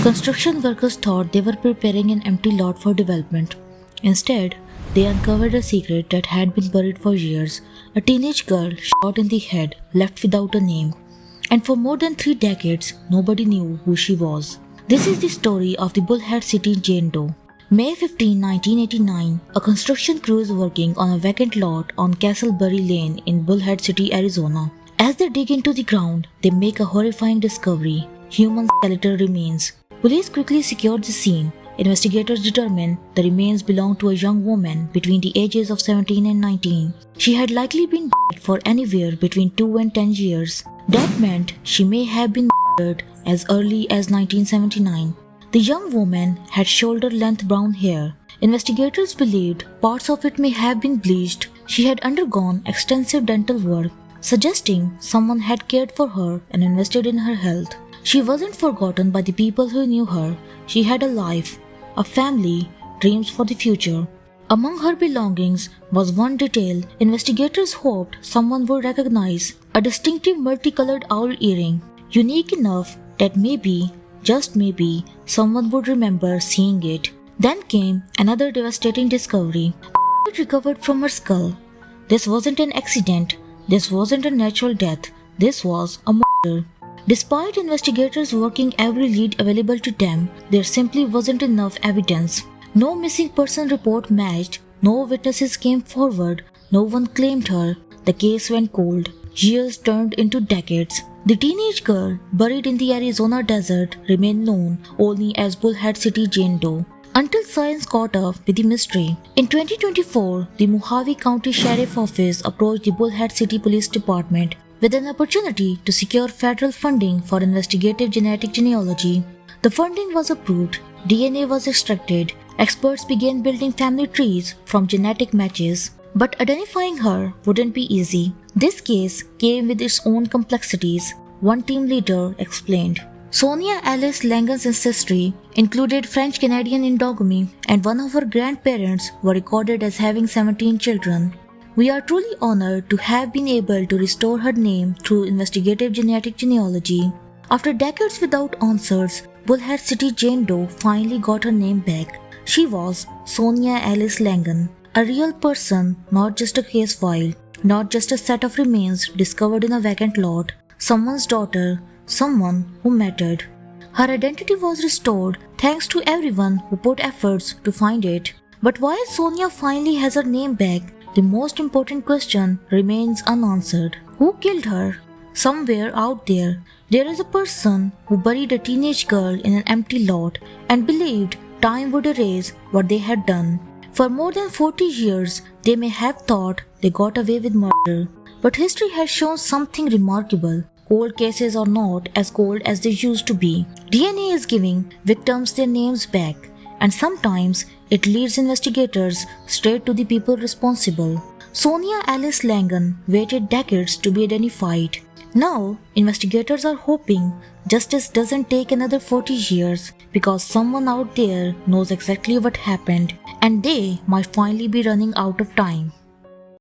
Construction workers thought they were preparing an empty lot for development. Instead, they uncovered a secret that had been buried for years. A teenage girl shot in the head, left without a name. And for more than 3 decades, nobody knew who she was. This is the story of the Bullhead City Jane Doe. May 15, 1989, a construction crew is working on a vacant lot on Castleberry Lane in Bullhead City, Arizona. As they dig into the ground, they make a horrifying discovery: human skeletal remains. Police quickly secured the scene. Investigators determined the remains belonged to a young woman between the ages of 17 and 19. She had likely been dead for anywhere between 2 and 10 years. That meant she may have been murdered as early as 1979. The young woman had shoulder-length brown hair. Investigators believed parts of it may have been bleached. She had undergone extensive dental work, suggesting someone had cared for her and invested in her health. She wasn't forgotten by the people who knew her. She had a life, a family, dreams for the future. Among her belongings was one detail investigators hoped someone would recognize: a distinctive multicolored owl earring, unique enough that maybe, just maybe, someone would remember seeing it. Then came another devastating discovery. It recovered from her skull. This wasn't an accident. This wasn't a natural death. This was a murder. Despite investigators working every lead available to them, there simply wasn't enough evidence. No missing person report matched. No witnesses came forward. No one claimed her. The case went cold. Years turned into decades. The teenage girl buried in the Arizona desert remained known only as Bullhead City Jane Doe, until science caught up with the mystery. In 2024, the Mohave County Sheriff Office approached the Bullhead City Police Department with an opportunity to secure federal funding for investigative genetic genealogy. The funding was approved, DNA was extracted, experts began building family trees from genetic matches. But identifying her wouldn't be easy. This case came with its own complexities, one team leader explained. Sonia Alice Langan's ancestry included French-Canadian endogamy, and one of her grandparents were recorded as having 17 children. We are truly honored to have been able to restore her name through investigative genetic genealogy. After decades without answers, Bullhead City Jane Doe finally got her name back. She was Sonia Alice Langan, a real person, not just a case file, not just a set of remains discovered in a vacant lot. Someone's daughter, someone who mattered. Her identity was restored thanks to everyone who put efforts to find it. But while Sonia finally has her name back, the most important question remains unanswered. Who killed her? Somewhere out there is a person who buried a teenage girl in an empty lot and believed time would erase what they had done. For more than 40 years, they may have thought they got away with murder. But history has shown something remarkable. Cold cases are not as cold as they used to be. DNA is giving victims their names back, and sometimes it leads investigators straight to the people responsible. Sonia Alice Langan waited decades to be identified. Now, investigators are hoping justice doesn't take another 40 years because someone out there knows exactly what happened, and they might finally be running out of time.